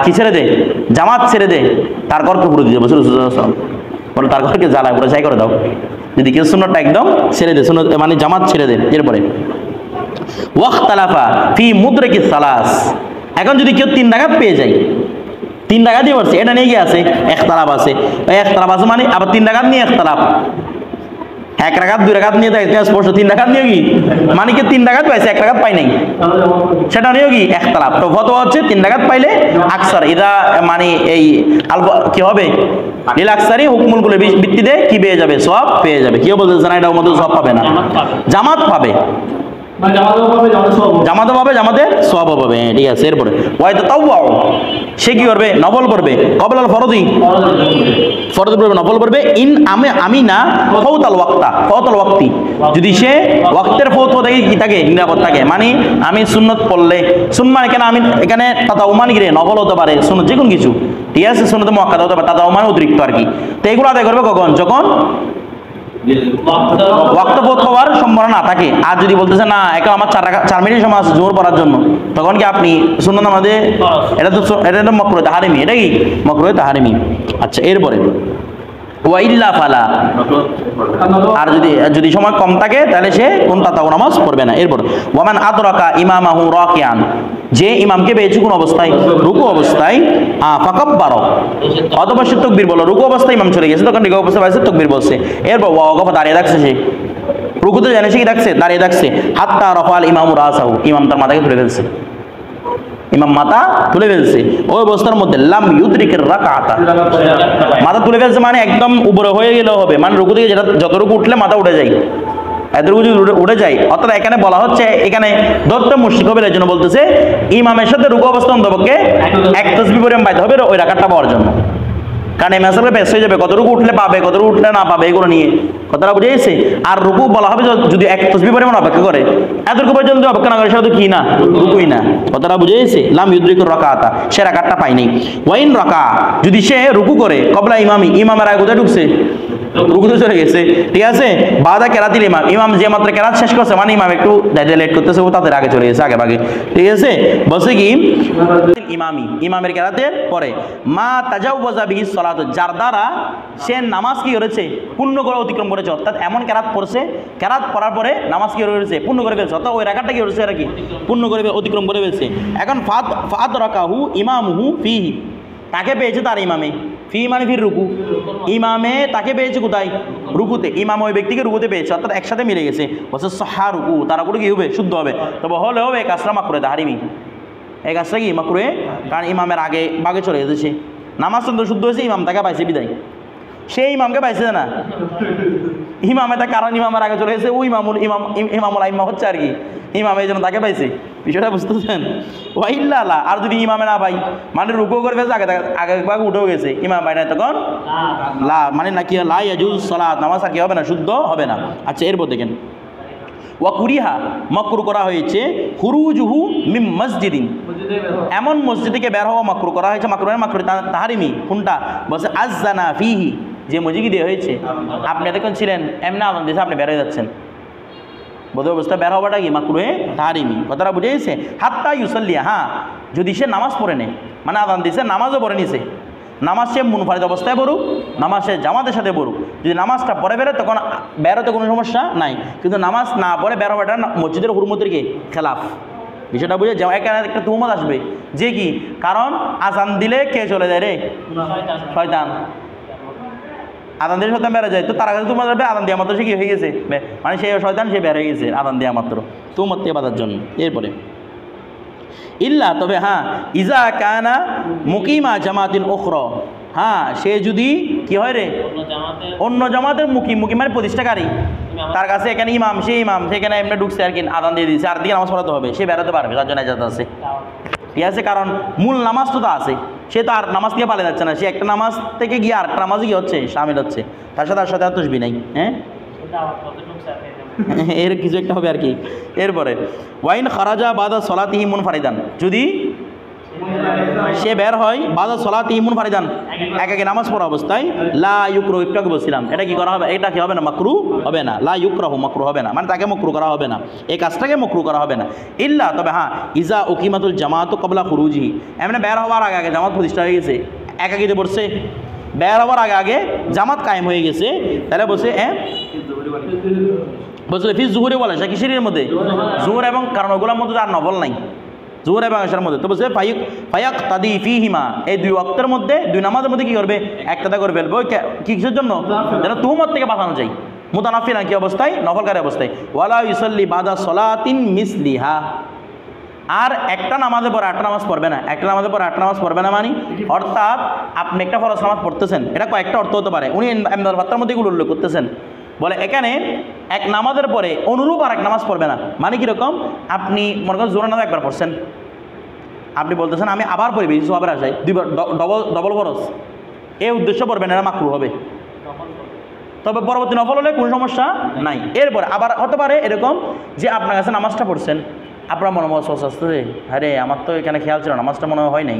কি ছেড়ে দেয়, জামাত ছেড়ে দেয়, তার ঘরকে পুরো দিয়ে যাবে বলে তার ঘরকে জ্বালায় পুরো চাই করে দাও। যদি কেউ সুন্নতটা একদম ছেড়ে দেয়, সুন্নত মানে জামাত ছেড়ে দেয়। এরপরে ওয়াখতালাফা ফি মুদরিকিস সালাস, এখন যদি কেউ 3 রাকাত পেয়ে যায়, 3 রাকাত দিয়ে পড়ছে, এটা নিয়ে কি আছে? ইখতিলাফ আছে। ইখতিলাফ আছে মানে আবার 3 রাকাত নিয়ে ইখতিলাফ। এক রাকাত 2 রাকাত নিয়ে থাকে স্পষ্ট 3 রাকাত নিয়ে কি মানে কি 3 রাকাত পাইছে 1 রাকাত পাই নাই সেটা নিয়ে কি ইখতিলাফ। তো ফতোয়া হচ্ছে 3 রাকাত পাইলে আকসার ইদা মানে এই কি হবে লিল আকসারি হুকমুল গুলো ভিত্তিতে কি পেয়ে যাবে সওয়াব পেয়ে যাবে। কেউ বলতেছে না এটা মধ্যে সওয়াব পাবে না, জামাত পাবে জামাতও পাবে জামাতের সওয়াবও পাবে। ঠিক আছে এরপরে ওয়াইদা তাওয়াউ সে কি করবে নফল করবে কবলাল ফরদি ফরজ পড়বে নফল করবে ইন আমি না ফৌতাল ওয়াক্তি যদি সে ওয়াক্তের ফৌত থেকে কি থাকে নিরাপদ থাকে মানে আমি সুন্নত পড়লে সুন্নাহ এখানে আমি এখানে তাতাউ মানে কি নফল হতে পারে সুন্নত যে কোনো কিছু ঠিক আছে সুন্নত মুআক্কাদা হতে পারে তাতাউ মানে অতিরিক্ত আর কি। তো এগুলো আদায় করবে কখন যখন ওয়াক্ত ফৌত হওয়ার সম্ভাবনা না থাকে। আর যদি বলতেছে না এখন আমার 4 মিনিট সময় আছে জোহর পড়ার জন্য তখন কি আপনি সুন্নাত নামাজে এটা তো মাকরুহ তাহরিমি এটা কি মাকরুহ তাহরিমি। আচ্ছা এরপরে ওয়াইল্লা ফালা আর যদি সময় কম থাকে তাহলে সে কোন তাতাউ নামাজ পড়বে না। এরপর ওয়ামান আদরাকা ইমামাহু রাকিয়ান যে ইমামকে পেয়েছে কোন অবস্থায় রুকু অবস্থায় ফাকাব্বার অথবা সে তাকবীর বলো রুকু অবস্থায় ইমাম চলে গেছে তখন রুকু অবস্থায় পাইছে তাকবীর বলছে। এরপর ওয়াকাফা দাঁড়িয়ে থাকছে সে রুকুতে জানে সে কি থাকছে দাঁড়িয়ে থাকছে হাত্তা রাফাল ইমামু রাসাহু ইমাম তার মাথাকে তুলে ফেলছে ইমাম মাথা তুলে ফেলছে ওই অবস্থার মধ্যে লাম ইউদরিকের রাকাতা মাথা তুলে ফেলছে মানে একদম উপরে হয়ে গেলেও হবে মানে রুকু থেকে যেটা যতটুকু উঠলে মাথা উঠে যায় এতটুকু যদি উঠে যায় অর্থাৎ এখানে বলা হচ্ছে এখানে দত্ত মুশরিক হবে এর জন্য বলতেছে ইমামের সাথে রুকু অবস্থা অন্তপক্ষে এক তাসবিহ পরিমাণ পাইতে হবে ওই রাকাতটা পাওয়ার জন্য কারণ এই মাসালা ব্যস্ত হয়ে যাবে কতটুকু উঠলে পাবে কতটুকু উঠলে না পাবে এগুলো নিয়ে কথাটা বুঝে গেছে। আর রুকু বলা হবে যদি এক তাসবিহ পরিমাণ অপেক্ষা করে এতটুকু পর্যন্ত অপেক্ষা না করে সেটা তো কি না রুকুই না কথাটা বুঝে গেছে। লাম ইউদরিকুর রাকাতা সে রাকাতটা পায়নি। ওয়াইন রাকা যদি সে রুকু করে কবলা ইমামের আগে কোথায় ঢুকছে রুকুতে চলে গেছে ঠিক আছে বাদা কেরাতিল ইমাম যে মাত্র কেরাত শেষ করছে মানে ইমাম একটু লেট করতেছে ও তাদের আগে চলে গেছে আগে ভাগে ঠিক আছে বলছে কি ইমামের কেরাতের পরে মা তাজাওয়াজা বিহি সালাত যার দ্বারা সে নামাজ কি করেছে পূর্ণ করে অতিক্রম করেছে অর্থাৎ এমন কেরাত পড়ছে কেরাত পড়ার পরে নামাজ কি করেছে পূর্ণ করে ফেলছে অর্থাৎ ওই রাকাতটা কি করেছে আর কি পূর্ণ করে অতিক্রম করে ফেলছে। এখন ফাদ রাকাহু ইমামহু ফিহি তাকে পেয়েছে তার ইমামে ফি মানে ফির রুকু ইমামে তাকে পেয়েছে কোথায় রুকুতে ইমাম ওই ব্যক্তিকে রুকুতে পেয়েছে অর্থাৎ একসাথে মিলে গেছে বলছে সাহা রুকু তারা করে কি হবে শুদ্ধ হবে তবে হলে হবে এই কাজটা মাকরুহে তাহরিমি এই কাজটা কি মাকরুহে কারণ ইমামের আগে বাগে চলে গেছে নামাজ তো শুদ্ধ হয়েছে ইমাম তাকে পাইছে বিদায় সেই ইমামকে পাইছে না ইমামে তার কারণ ইমামের আগে চলে গেছে ওই ইমামুল আইম্মা হচ্ছে আর কি ইমাম এই জন্য তাকে পাইছে বিষয়টা বুঝতেছেন। ওয়াইল্লা আর যদি ইমামে না পাই মানে রুকু করে ফেলছে আগে ভাগ উঠেও গেছে ইমাম পাই না তখন লা মানে না কি লা ইয়াজুজ সালাত নামাজ আর কি হবে না শুদ্ধ হবে না। আচ্ছা এরপর দেখেন ওয়া কুরিহা মাকরু করা হয়েছে খুরুজুহু মিন মসজিদিন এমন মসজিদ থেকে বের হওয়া মাকরু করা হয়েছে মাকরু তাহরিমি কোনটা বলছে আযযানা ফিহি যে মসজিদে দেওয়া হয়েছে আপনি এতক্ষণ ছিলেন এমনি আজান দিয়েছে আপনি বের হয়ে যাচ্ছেন বোধ অবস্থা বের হওয়াটা কি মাকরুহে তাহরিমি কথাটা বুঝে গেছে। হাত্তা ইউসাল্লিয়া যদি সে নামাজ পড়ে নেয় মানে আজান দিয়েছে নামাজও পড়ে নিছে নামাজ সে মুনফারিদ অবস্থায় পড়ুক নামাজ সে জামাতের সাথে পড়ুক যদি নামাজটা পড়ে বেরোয় তখন বেরোতে কোনো সমস্যা নাই কিন্তু নামাজ না পড়ে বের হওয়াটা মসজিদের হুরমতের কি খেলাফ বিষয়টা বুঝে যেমন এখানে একটা তুহমত আসবে যে কি কারণ আজান দিলে কে চলে যায় রে শয়তান আদান দিয়ে শয়তান বেড়ে যায় তো তার কাছে তোমার যাবে আদান দেওয়া মাত্র সে কি হয়ে গেছে মানে সে শয়তান সে বের হয়ে গেছে আদান দেওয়া মাত্র তুহমত থেকে বাঁধার জন্য। এরপরে ইল্লা তবে ইজা কানা মুকিমা জামাতিন উখরা সে যদি কি হয় রে অন্য জামাতের মুকিম মানে প্রতিষ্ঠাকারী তার কাছে এখানে ইমাম সেখানে এমনি ঢুকছে আর কি আদান দিয়ে দিচ্ছে আর দিকে নামাজ পড়াতে হবে সে বেরোতে পারবে তার জন্য ইজাজত আছে ঠিক আছে কারণ মূল নামাজ তো আছে সে তো আর নামাজ থেকে পালিয়ে যাচ্ছে না সে একটা নামাজ থেকে গিয়ে আরেকটা নামাজে কি হচ্ছে শামিল হচ্ছে তার সাথে আর সাথে আর তসবিহ নাই এর কিছু একটা হবে আর কি। এরপরে ওয়াইন খারাজা বাদা সলাতিহি মুনফারিদান যদি সে বের হয় বাদা সলাতিহি মুনফারিদান একাকে নামাজ পড়া অবস্থায় লা ইউকরাহু একটু আগে বলছিলাম এটা কি করা হবে এটা কি হবে না মাকরু হবে না লা ইউকরাহু মাকরু হবে না মানে তাকে মাকরু করা হবে না এই কাজটাকে মাকরু করা হবে না। ইল্লা তবে ইজা উকিমাতুল জামাতু ক্বাবলা খুরুজিহি এমনি বের হওয়ার আগে জামাত প্রতিষ্ঠা হয়ে গেছে একাকিতে পড়ছে বের হওয়ার আগে জামাত কায়েম হয়ে গেছে তাহলে বলছে বলছিল ফি জুহুরে বলে সে কিসের মধ্যে জুহুর এবং কারণ ওগুলোর মধ্যে আর নফল নাই জুহুর এবং আশার মধ্যে তো বলছে ফায়াক তাদি ফিহিমা এই দুই ওয়াক্তের মধ্যে দুই নামাজের মধ্যে কি করবে একটাদা করে ফেলবে কিসের জন্য যেন তুহমত থেকে বাঁচানো যায় মুতানাফিলান কি অবস্থায়? নফলকারী অবস্থায়। ওয়ালা ইউসাল্লি বাদা সলাতিন মিসলিহা, আর একটা নামাজের পরে আটটা নামাজ পড়বে না। একটা নামাজের পরে আটটা নামাজ পড়বে না মানে অর্থাৎ আপনি একটা ফরজ নামাজ পড়তেছেন, এটা কয়েকটা অর্থ হতে পারে, উনি এমদাদ ফাত্তার মধ্যে এগুলো উল্লেখ করতেছেন। বলে এখানে এক নামাজের পরে অনুরূপ আর এক নামাজ পড়বে না, মানে কীরকম? আপনি মনে করেন জোহর নামাজ একবার পড়ছেন, আপনি বলতেছেন আমি আবার পড়বি সোয়াবের আশায়, দুইবার ডবল ফরজ, এই উদ্দেশ্য পড়বেন, এটা মাকরুহ হবে। তবে পরবর্তী নফল হলে কোনো সমস্যা নাই। এরপরে আবার হতে পারে এরকম যে আপনার কাছে নামাজটা পড়ছেন, আপনার মনে ওয়াসওয়াস আসতেছে, আরে আমার তো এখানে খেয়াল ছিল নামাজটা মনে হয় নাই,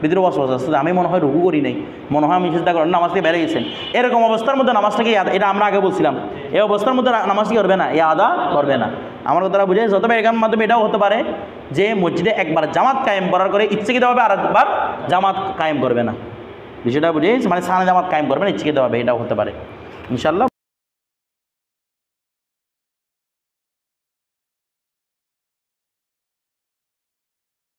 ভিতরে ওয়াসওয়াস আসতেছে, আমি মনে হয় রুকু করি নাই, মনে হয় আমি চিন্তা করেন নামাজ থেকে বেড়ে গেছেন। এরকম অবস্থার মধ্যে নামাজটাকে এটা আমরা আগে বলছিলাম, এই অবস্থার মধ্যে নামাজটি করবে না, আদা করবে না। আমার কথাটা বুঝে যতবার এখান মাধ্যমে এটাও হতে পারে যে মসজিদে একবার জামাত কায়েম করার করে ইচ্ছাকৃতভাবে আর একবার জামাত কায়েম করবে না, বিষয়টা বুঝে, মানে সানা জামাত কায়েম করবে না ইচ্ছাকৃতভাবে, এটাও হতে পারে ইনশাআল্লাহ।